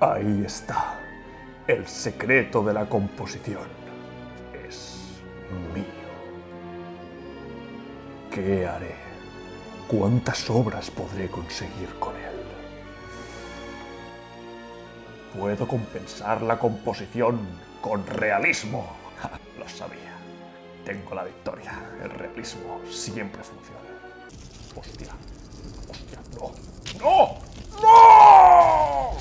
Ahí está. El secreto de la composición es mío. ¿Qué haré? ¿Cuántas obras podré conseguir con él? Puedo compensar la composición con realismo. Lo sabía. Tengo la victoria. El realismo siempre funciona. Hostia. Hostia. No. ¡No! ¡No!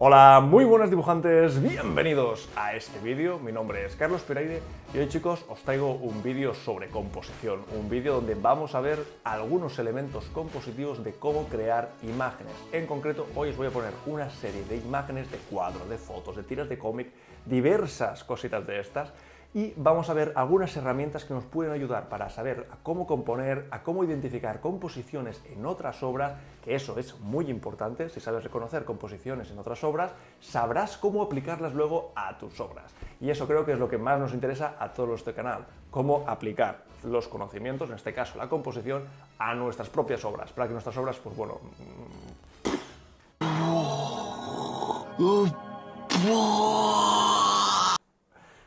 Hola, muy buenos dibujantes, bienvenidos a este vídeo. Mi nombre es Carlos Piraide y hoy, chicos, os traigo un vídeo sobre composición. Un vídeo donde vamos a ver algunos elementos compositivos de cómo crear imágenes. En concreto, hoy os voy a poner una serie de imágenes, de cuadros, de fotos, de tiras de cómic, diversas cositas de estas. Y vamos a ver algunas herramientas que nos pueden ayudar para saber a cómo componer, a cómo identificar composiciones en otras obras, que eso es muy importante. Si sabes reconocer composiciones en otras obras, sabrás cómo aplicarlas luego a tus obras. Y eso creo que es lo que más nos interesa a todos los de este canal, cómo aplicar los conocimientos, en este caso la composición, a nuestras propias obras, para que nuestras obras, pues bueno,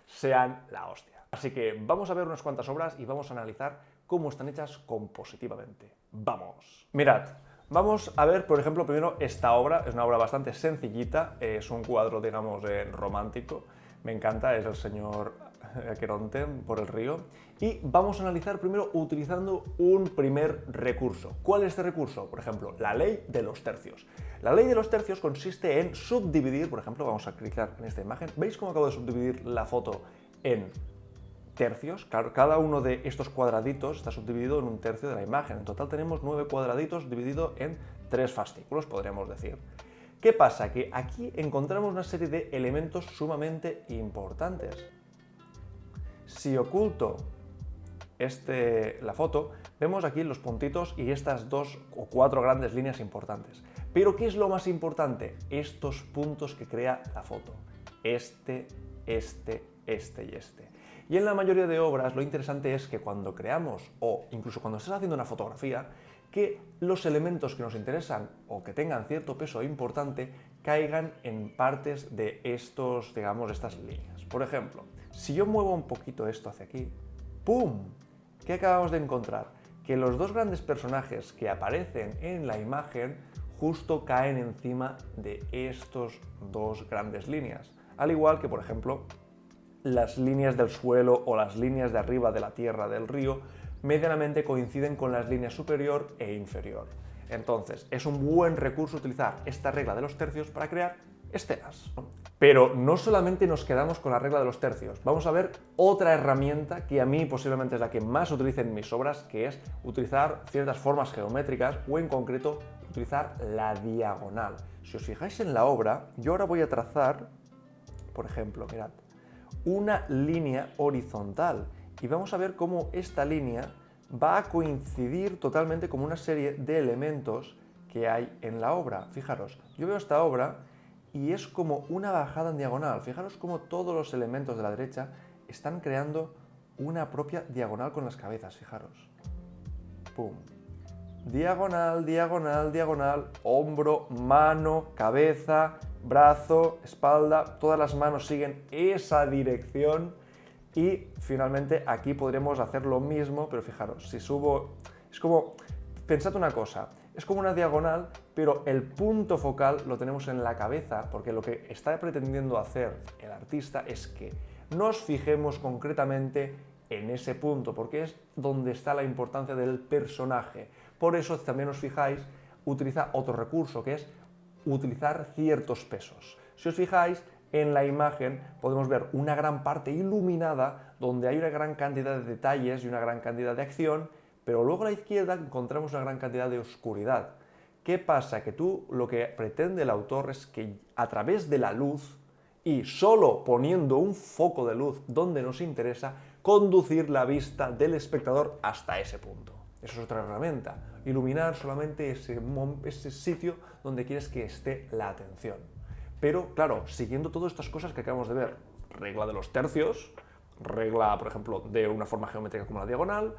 sean la hostia. Así que vamos a ver unas cuantas obras y vamos a analizar cómo están hechas compositivamente. ¡Vamos! Mirad, vamos a ver, por ejemplo, primero esta obra. Es una obra bastante sencillita, es un cuadro, digamos, romántico. Me encanta, es el señor Aqueronte por el río. Y vamos a analizar primero utilizando un primer recurso. ¿Cuál es este recurso? Por ejemplo, la ley de los tercios. La ley de los tercios consiste en subdividir, por ejemplo, vamos a clicar en esta imagen. ¿Veis cómo acabo de subdividir la foto en tercios? Claro, cada uno de estos cuadraditos está subdividido en un tercio de la imagen. En total tenemos 9 cuadraditos dividido en 3 fascículos, podríamos decir. ¿Qué pasa? Que aquí encontramos una serie de elementos sumamente importantes. Si oculto la foto, vemos aquí los puntitos y estas 2 o 4 grandes líneas importantes. Pero ¿qué es lo más importante? Estos puntos que crea la foto. Este y este. Y en la mayoría de obras lo interesante es que cuando creamos, o incluso cuando estás haciendo una fotografía, que los elementos que nos interesan o que tengan cierto peso importante caigan en partes de estas líneas. Por ejemplo, si yo muevo un poquito esto hacia aquí, ¡pum! ¿Qué acabamos de encontrar? Que los dos grandes personajes que aparecen en la imagen justo caen encima de estos dos grandes líneas. Al igual que, por ejemplo, las líneas del suelo o las líneas de arriba de la tierra del río medianamente coinciden con las líneas superior e inferior. Entonces, es un buen recurso utilizar esta regla de los tercios para crear escenas. Pero no solamente nos quedamos con la regla de los tercios. Vamos a ver otra herramienta que a mí posiblemente es la que más utilice en mis obras, que es utilizar ciertas formas geométricas o en concreto utilizar la diagonal. Si os fijáis en la obra, yo ahora voy a trazar, por ejemplo, mirad, una línea horizontal y vamos a ver cómo esta línea va a coincidir totalmente con una serie de elementos que hay en la obra. Fijaros, yo veo esta obra y es como una bajada en diagonal. Fijaros cómo todos los elementos de la derecha están creando una propia diagonal con las cabezas, fijaros. ¡Pum! Diagonal, diagonal, diagonal, hombro, mano, cabeza, brazo, espalda, todas las manos siguen esa dirección y finalmente aquí podremos hacer lo mismo, pero fijaros, si subo, es como, pensad una cosa, es como una diagonal, pero el punto focal lo tenemos en la cabeza, porque lo que está pretendiendo hacer el artista es que nos fijemos concretamente en ese punto, porque es donde está la importancia del personaje. Por eso, también os fijáis, utiliza otro recurso, que es utilizar ciertos pesos. Si os fijáis, en la imagen podemos ver una gran parte iluminada, donde hay una gran cantidad de detalles y una gran cantidad de acción, pero luego a la izquierda encontramos una gran cantidad de oscuridad. ¿Qué pasa? Que lo que pretende el autor es que a través de la luz y solo poniendo un foco de luz donde nos interesa, conducir la vista del espectador hasta ese punto. Eso es otra herramienta, iluminar solamente ese sitio donde quieres que esté la atención. Pero, claro, siguiendo todas estas cosas que acabamos de ver, regla de los tercios, regla, por ejemplo, de una forma geométrica como la diagonal,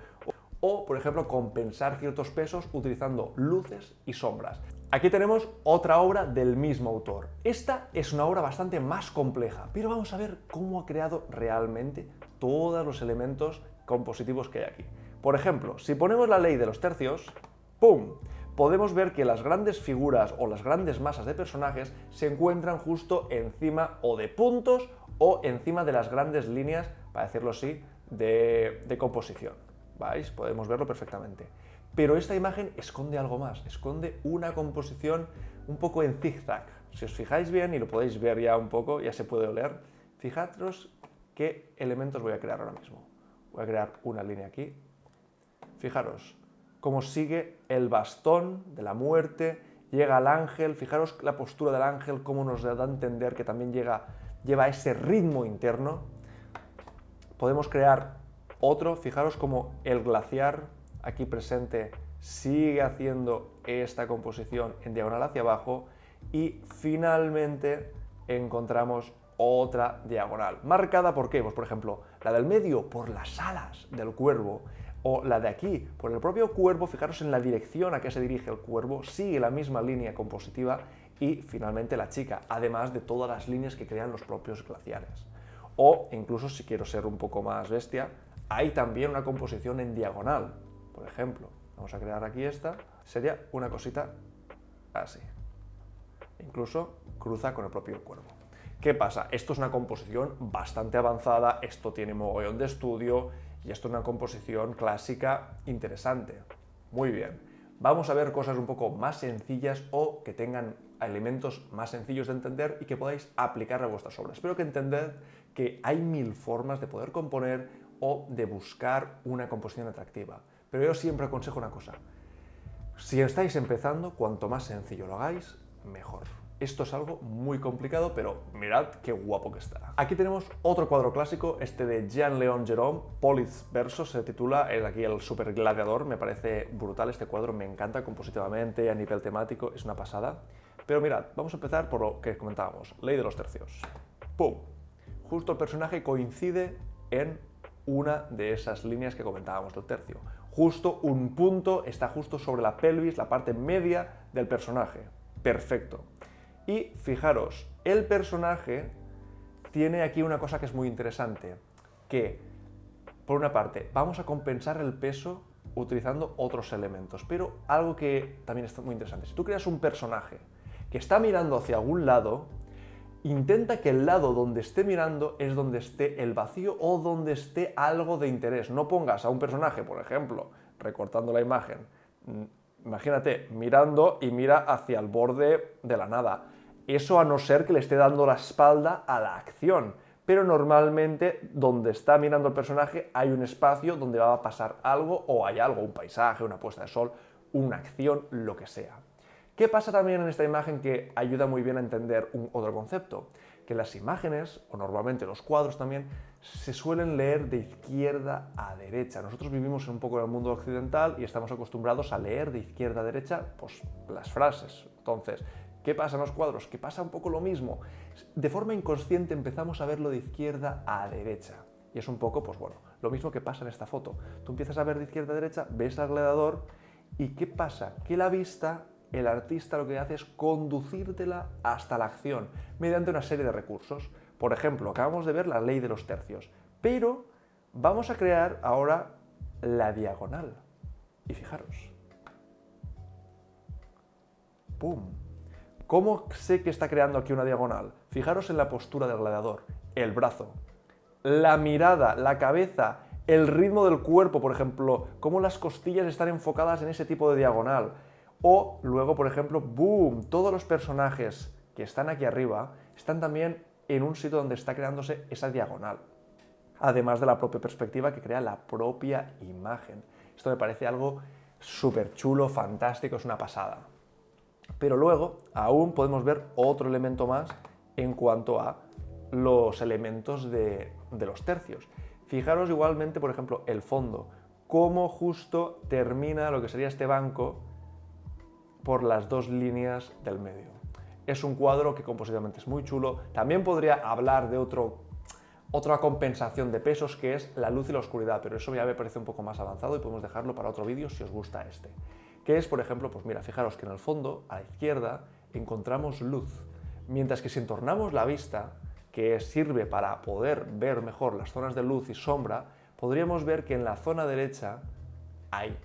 o, por ejemplo, compensar ciertos pesos utilizando luces y sombras. Aquí tenemos otra obra del mismo autor. Esta es una obra bastante más compleja, pero vamos a ver cómo ha creado realmente todos los elementos compositivos que hay aquí. Por ejemplo, si ponemos la ley de los tercios, ¡pum!, podemos ver que las grandes figuras o las grandes masas de personajes se encuentran justo encima o de puntos o encima de las grandes líneas, para decirlo así, de composición. ¿Vais? Podemos verlo perfectamente. Pero esta imagen esconde algo más, esconde una composición un poco en zigzag. Si os fijáis bien, y lo podéis ver ya un poco, ya se puede oler, fijaros qué elementos voy a crear ahora mismo. Voy a crear una línea aquí. Fijaros cómo sigue el bastón de la muerte, llega al ángel, fijaros la postura del ángel, cómo nos da a entender que también lleva ese ritmo interno. Podemos crear otro, fijaros cómo el glaciar aquí presente sigue haciendo esta composición en diagonal hacia abajo y finalmente encontramos otra diagonal. ¿Marcada por qué? Pues por ejemplo, la del medio por las alas del cuervo o la de aquí por el propio cuervo, fijaros en la dirección a que se dirige el cuervo, sigue la misma línea compositiva y finalmente la chica, además de todas las líneas que crean los propios glaciares. O incluso si quiero ser un poco más bestia, hay también una composición en diagonal. Por ejemplo, vamos a crear aquí esta, sería una cosita así. Incluso cruza con el propio cuervo. ¿Qué pasa? Esto es una composición bastante avanzada, esto tiene mogollón de estudio y esto es una composición clásica interesante. Muy bien. Vamos a ver cosas un poco más sencillas o que tengan elementos más sencillos de entender y que podáis aplicar a vuestras obras. Espero que entended que hay 1000 formas de poder componer o de buscar una composición atractiva. Pero yo siempre aconsejo una cosa. Si estáis empezando, cuanto más sencillo lo hagáis, mejor. Esto es algo muy complicado, pero mirad qué guapo que está. Aquí tenemos otro cuadro clásico, este de Jean-Léon Gérôme, Polis Verso, se titula, es aquí el Super Gladiador, me parece brutal este cuadro, me encanta compositivamente, a nivel temático, es una pasada. Pero mirad, vamos a empezar por lo que comentábamos, ley de los tercios. ¡Pum! Justo el personaje coincide en una de esas líneas que comentábamos del tercio. Justo un punto está justo sobre la pelvis, la parte media del personaje. Perfecto. Y fijaros, el personaje tiene aquí una cosa que es muy interesante, que por una parte vamos a compensar el peso utilizando otros elementos, pero algo que también está muy interesante. Si tú creas un personaje que está mirando hacia algún lado, intenta que el lado donde esté mirando es donde esté el vacío o donde esté algo de interés. No pongas a un personaje, por ejemplo, recortando la imagen, imagínate, mirando y mira hacia el borde de la nada. Eso a no ser que le esté dando la espalda a la acción. Pero normalmente donde está mirando el personaje hay un espacio donde va a pasar algo o hay algo, un paisaje, una puesta de sol, una acción, lo que sea. ¿Qué pasa también en esta imagen que ayuda muy bien a entender otro concepto? Que las imágenes, o normalmente los cuadros también, se suelen leer de izquierda a derecha. Nosotros vivimos un poco en el mundo occidental y estamos acostumbrados a leer de izquierda a derecha pues, las frases. Entonces, ¿qué pasa en los cuadros? Que pasa un poco lo mismo. De forma inconsciente empezamos a verlo de izquierda a derecha. Y es un poco, pues bueno, lo mismo que pasa en esta foto. Tú empiezas a ver de izquierda a derecha, ves al gladiador y ¿qué pasa? Que la vista, el artista lo que hace es conducírtela hasta la acción mediante una serie de recursos. Por ejemplo, acabamos de ver la ley de los tercios, pero vamos a crear ahora la diagonal. Y fijaros. ¡Pum! ¿Cómo sé que está creando aquí una diagonal? Fijaros en la postura del gladiador, el brazo, la mirada, la cabeza, el ritmo del cuerpo, por ejemplo, cómo las costillas están enfocadas en ese tipo de diagonal. O luego, por ejemplo, ¡boom! Todos los personajes que están aquí arriba están también en un sitio donde está creándose esa diagonal. Además de la propia perspectiva que crea la propia imagen. Esto me parece algo súper chulo, fantástico, es una pasada. Pero luego aún podemos ver otro elemento más en cuanto a los elementos de los tercios. Fijaros igualmente, por ejemplo, el fondo, cómo justo termina lo que sería este banco por las dos líneas del medio. Es un cuadro que compositivamente es muy chulo. También podría hablar de otra compensación de pesos que es la luz y la oscuridad, pero eso ya me parece un poco más avanzado y podemos dejarlo para otro vídeo si os gusta este. Que es, por ejemplo, pues mira, fijaros que en el fondo, a la izquierda, encontramos luz, mientras que si entornamos la vista, que sirve para poder ver mejor las zonas de luz y sombra, podríamos ver que en la zona derecha hay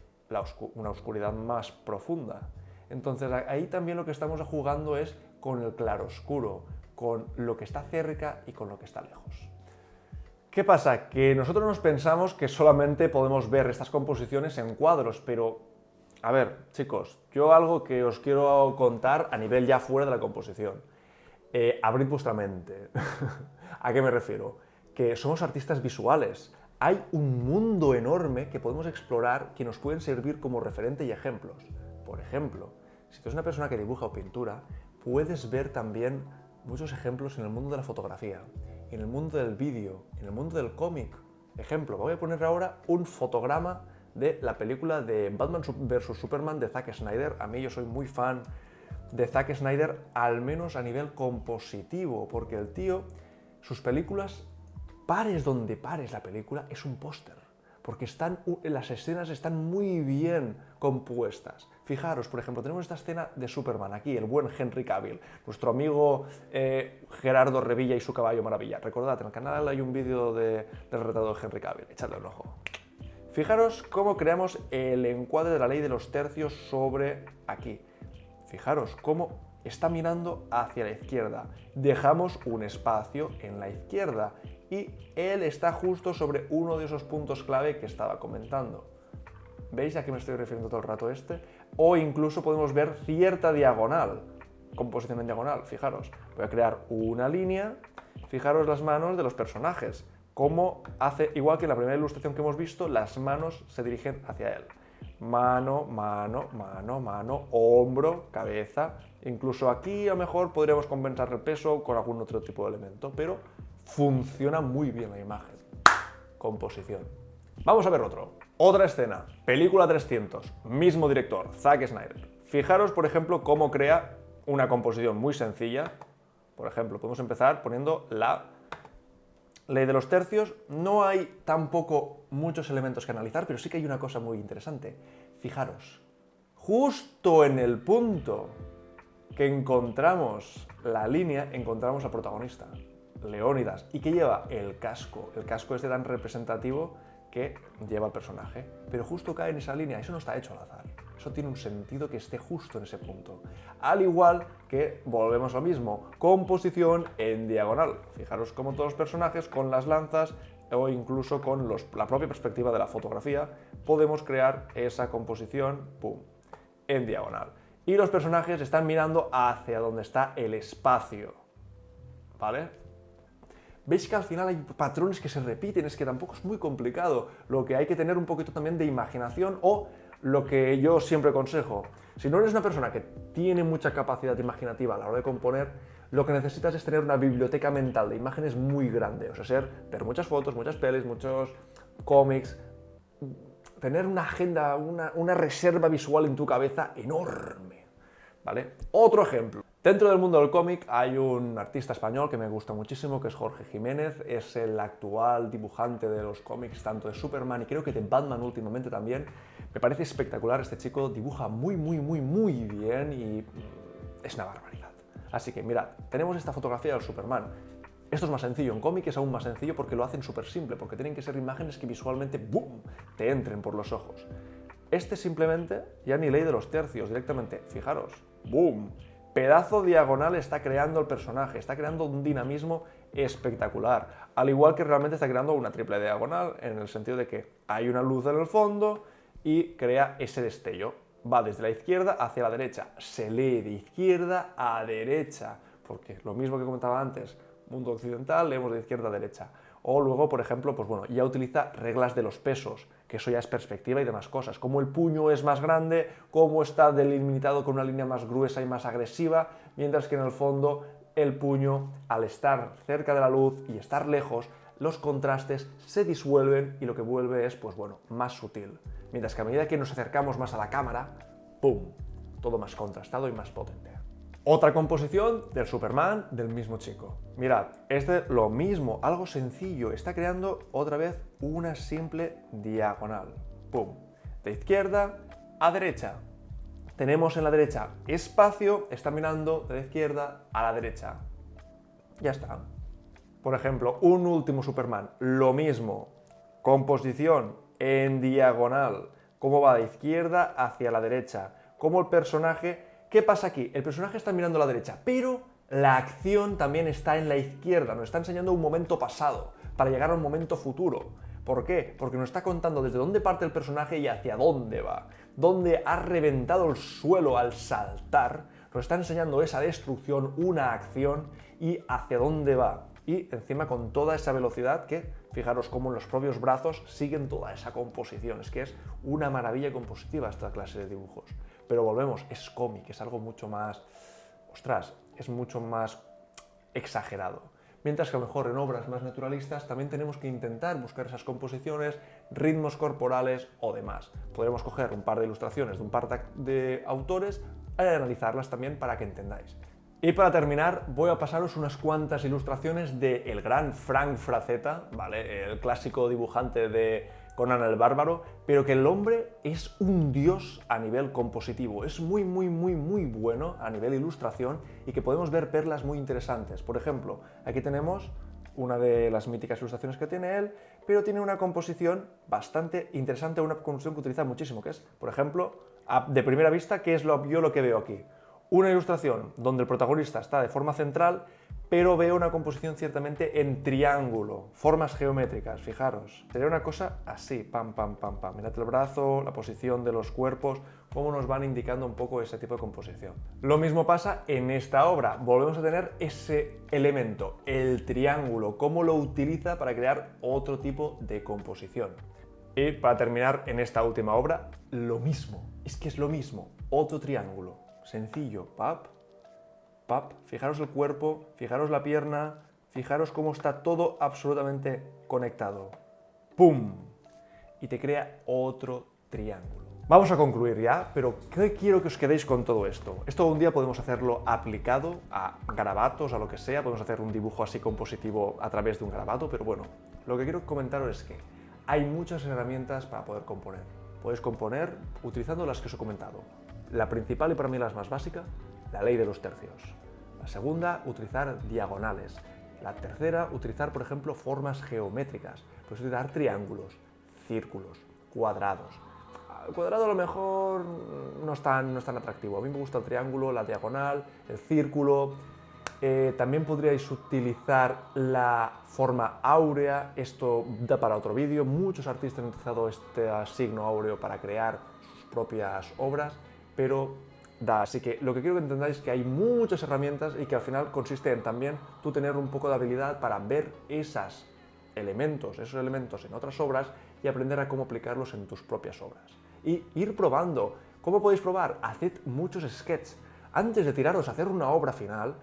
una oscuridad más profunda. Entonces ahí también lo que estamos jugando es con el claroscuro, con lo que está cerca y con lo que está lejos. ¿Qué pasa? Que nosotros nos pensamos que solamente podemos ver estas composiciones en cuadros, pero a ver, chicos, yo algo que os quiero contar a nivel ya fuera de la composición. Abrid vuestra mente. ¿A qué me refiero? Que somos artistas visuales. Hay un mundo enorme que podemos explorar que nos pueden servir como referente y ejemplos. Por ejemplo, si tú eres una persona que dibuja o pintura, puedes ver también muchos ejemplos en el mundo de la fotografía, en el mundo del vídeo, en el mundo del cómic. Ejemplo, voy a poner ahora un fotograma de la película de Batman vs Superman de Zack Snyder. A mí yo soy muy fan de Zack Snyder, al menos a nivel compositivo, porque el tío, sus películas, pares donde pares la película, es un póster, porque las escenas están muy bien compuestas. Fijaros, por ejemplo, tenemos esta escena de Superman, aquí, el buen Henry Cavill, nuestro amigo Gerardo Revilla y su caballo maravilla. Recordad, en el canal hay un vídeo del retrato de Henry Cavill, echadle un ojo. Fijaros cómo creamos el encuadre de la ley de los tercios sobre aquí. Fijaros cómo está mirando hacia la izquierda. Dejamos un espacio en la izquierda y él está justo sobre uno de esos puntos clave que estaba comentando. ¿Veis a qué me estoy refiriendo todo el rato este? O incluso podemos ver cierta diagonal, composición en diagonal. Fijaros, voy a crear una línea. Fijaros las manos de los personajes. Cómo hace, igual que en la primera ilustración que hemos visto, las manos se dirigen hacia él. Mano, mano, mano, mano, hombro, cabeza. Incluso aquí a lo mejor podríamos compensar el peso con algún otro tipo de elemento, pero funciona muy bien la imagen. Composición. Vamos a ver otro. Otra escena. Película 300. Mismo director, Zack Snyder. Fijaros, por ejemplo, cómo crea una composición muy sencilla. Por ejemplo, podemos empezar poniendo la ley de los tercios. No hay tampoco muchos elementos que analizar, pero sí que hay una cosa muy interesante. Fijaros, justo en el punto que encontramos la línea, encontramos al protagonista, Leónidas. ¿Y qué lleva? El casco. El casco es tan representativo que lleva el personaje. Pero justo cae en esa línea. Eso no está hecho al azar. Eso tiene un sentido que esté justo en ese punto. Al igual que, volvemos a lo mismo, composición en diagonal. Fijaros cómo todos los personajes con las lanzas o incluso con la propia perspectiva de la fotografía podemos crear esa composición, pum, en diagonal. Y los personajes están mirando hacia donde está el espacio. ¿Vale? Veis que al final hay patrones que se repiten, es que tampoco es muy complicado. Lo que hay que tener un poquito también de imaginación o lo que yo siempre aconsejo. Si no eres una persona que tiene mucha capacidad imaginativa a la hora de componer, lo que necesitas es tener una biblioteca mental de imágenes muy grande. O sea, ver muchas fotos, muchas pelis, muchos cómics, tener una agenda, una reserva visual en tu cabeza enorme. ¿Vale? Otro ejemplo. Dentro del mundo del cómic hay un artista español que me gusta muchísimo, que es Jorge Jiménez. Es el actual dibujante de los cómics, tanto de Superman y creo que de Batman últimamente también. Me parece espectacular, este chico dibuja muy bien y es una barbaridad. Así que mirad, tenemos esta fotografía del Superman. Esto es más sencillo, en cómic es aún más sencillo porque lo hacen súper simple, porque tienen que ser imágenes que visualmente ¡boom!, te entren por los ojos. Este simplemente, ya ni ley de los tercios, directamente, fijaros, ¡boom!, pedazo diagonal está creando el personaje, está creando un dinamismo espectacular, al igual que realmente está creando una triple diagonal, en el sentido de que hay una luz en el fondo y crea ese destello. Va desde la izquierda hacia la derecha, se lee de izquierda a derecha, porque lo mismo que comentaba antes, mundo occidental, leemos de izquierda a derecha. O luego, por ejemplo, pues bueno, ya utiliza reglas de los pesos, que eso ya es perspectiva y demás cosas. Como el puño es más grande, cómo está delimitado con una línea más gruesa y más agresiva, mientras que en el fondo el puño, al estar cerca de la luz y estar lejos, los contrastes se disuelven y lo que vuelve es, pues bueno, más sutil. Mientras que a medida que nos acercamos más a la cámara, ¡pum!, todo más contrastado y más potente. Otra composición del Superman del mismo chico. Mirad, lo mismo, algo sencillo, está creando otra vez una simple diagonal. ¡Pum! De izquierda a derecha. Tenemos en la derecha espacio, está mirando de la izquierda a la derecha. Ya está. Por ejemplo, un último Superman, lo mismo. Composición en diagonal. Cómo va de izquierda hacia la derecha. Cómo el personaje... ¿Qué pasa aquí? El personaje está mirando a la derecha, pero la acción también está en la izquierda. Nos está enseñando un momento pasado para llegar a un momento futuro. ¿Por qué? Porque nos está contando desde dónde parte el personaje y hacia dónde va. Dónde ha reventado el suelo al saltar. Nos está enseñando esa destrucción, una acción y hacia dónde va. Y encima con toda esa velocidad que, fijaros cómo en los propios brazos siguen toda esa composición. Es que es una maravilla compositiva esta clase de dibujos. Pero volvemos, es cómic, es algo mucho más... Ostras, es mucho más exagerado. Mientras que a lo mejor en obras más naturalistas también tenemos que intentar buscar esas composiciones, ritmos corporales o demás. Podremos coger un par de ilustraciones de un par de autores y analizarlas también para que entendáis. Y para terminar, voy a pasaros unas cuantas ilustraciones del gran Frank Frazetta, ¿vale? El clásico dibujante de Conan el Bárbaro, pero que el hombre es un dios a nivel compositivo, es muy bueno a nivel ilustración y que podemos ver perlas muy interesantes. Por ejemplo, aquí tenemos una de las míticas ilustraciones que tiene él, pero tiene una composición bastante interesante, una composición que utiliza muchísimo, que es, por ejemplo, de primera vista, ¿qué es yo lo que veo aquí? Una ilustración donde el protagonista está de forma central, pero veo una composición ciertamente en triángulo, formas geométricas, fijaros. Sería una cosa así, pam, pam, pam, pam. Mirad el brazo, la posición de los cuerpos, cómo nos van indicando un poco ese tipo de composición. Lo mismo pasa en esta obra. Volvemos a tener ese elemento, el triángulo, cómo lo utiliza para crear otro tipo de composición. Y para terminar, en esta última obra, lo mismo. Es que es lo mismo, otro triángulo. Sencillo, pap, pap, fijaros el cuerpo, fijaros la pierna, fijaros cómo está todo absolutamente conectado. ¡Pum! Y te crea otro triángulo. Vamos a concluir ya, pero ¿qué quiero que os quedéis con todo esto? Esto un día podemos hacerlo aplicado a garabatos, a lo que sea, podemos hacer un dibujo así compositivo a través de un garabato, pero bueno, lo que quiero comentaros es que hay muchas herramientas para poder componer. Podéis componer utilizando las que os he comentado. La principal y para mí la más básica, la ley de los tercios. La segunda, utilizar diagonales. La tercera, utilizar, por ejemplo, formas geométricas. Puedes utilizar triángulos, círculos, cuadrados. El cuadrado a lo mejor no es tan atractivo. A mí me gusta el triángulo, la diagonal, el círculo. También podríais utilizar la forma áurea. Esto da para otro vídeo. Muchos artistas han utilizado este signo áureo para crear sus propias obras. Pero así que lo que quiero que entendáis es que hay muchas herramientas y que al final consiste en también tú tener un poco de habilidad para ver esos elementos en otras obras y aprender a cómo aplicarlos en tus propias obras. Y ir probando. ¿Cómo podéis probar? Haced muchos sketches. Antes de tiraros a hacer una obra final,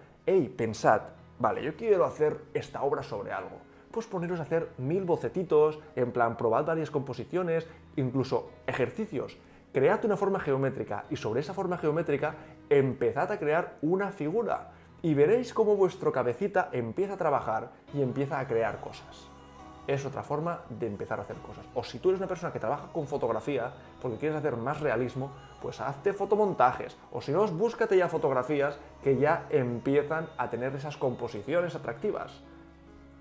pensad, vale, yo quiero hacer esta obra sobre algo. Pues poneros a hacer 1000 bocetitos, en plan, probad varias composiciones, incluso ejercicios. Cread una forma geométrica y sobre esa forma geométrica empezad a crear una figura y veréis cómo vuestro cabecita empieza a trabajar y empieza a crear cosas. Es otra forma de empezar a hacer cosas. O si tú eres una persona que trabaja con fotografía porque quieres hacer más realismo, pues hazte fotomontajes. O si no, búscate ya fotografías que ya empiezan a tener esas composiciones atractivas.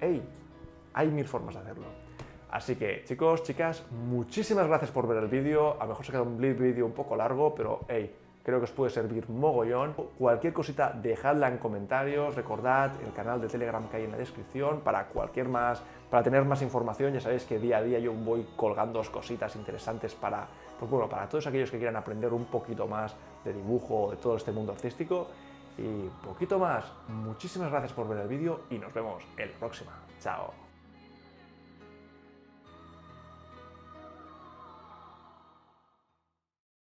Hay 1000 formas de hacerlo. Así que, chicos, chicas, muchísimas gracias por ver el vídeo. A lo mejor se ha quedado un vídeo un poco largo, pero creo que os puede servir mogollón. Cualquier cosita, dejadla en comentarios. Recordad el canal de Telegram que hay en la descripción para para tener más información. Ya sabéis que día a día yo voy colgando cositas interesantes para todos aquellos que quieran aprender un poquito más de dibujo, de todo este mundo artístico. Y poquito más. Muchísimas gracias por ver el vídeo y nos vemos en la próxima. Chao.